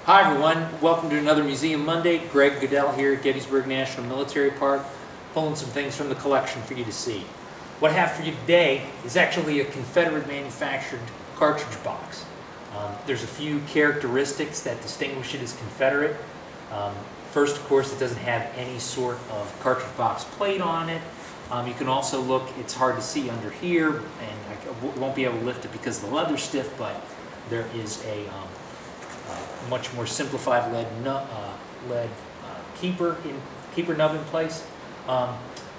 Hi everyone, welcome to another Museum Monday. Greg Goodell here at Gettysburg National Military Park, pulling some things from the collection for you to see. What I have for you today is actually a Confederate manufactured cartridge box. There's a few characteristics that distinguish it as Confederate. First, of course, it doesn't have any sort of cartridge box plate on it. You can also look, it's hard to see under here, and I won't be able to lift it because the leather's stiff, but there is a much more simplified lead keeper nub in place.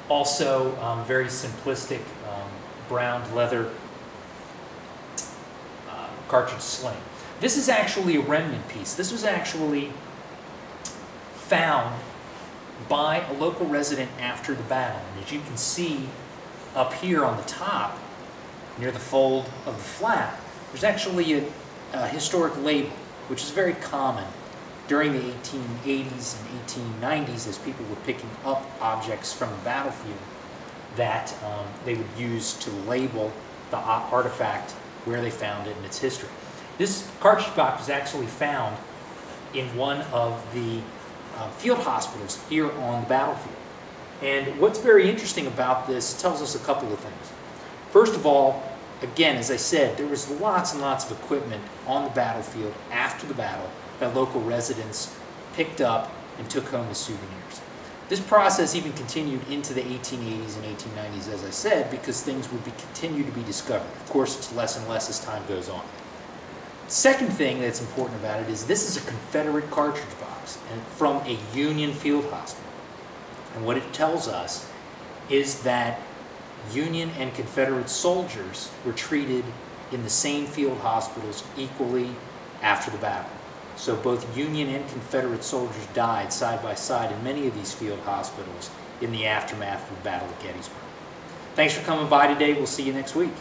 Also, very simplistic brown leather cartridge sling. This is actually a remnant piece. This was actually found by a local resident after the battle. And as you can see up here on the top, near the fold of the flap, there's actually a historic label, which is very common during the 1880s and 1890s as people were picking up objects from the battlefield that they would use to label the artifact, where they found it, and its history. This cartridge box was actually found in one of the field hospitals here on the battlefield. And what's very interesting about this tells us a couple of things. First of all, again, as I said, there was lots and lots of equipment on the battlefield after the battle that local residents picked up and took home as souvenirs. This process even continued into the 1880s and 1890s, as I said, because things would continue to be discovered. Of course, it's less and less as time goes on. Second thing that's important about it is this is a Confederate cartridge box and from a Union field hospital. And what it tells us is that Union and Confederate soldiers were treated in the same field hospitals equally after the battle. So both Union and Confederate soldiers died side by side in many of these field hospitals in the aftermath of the Battle of Gettysburg. Thanks for coming by today. We'll see you next week.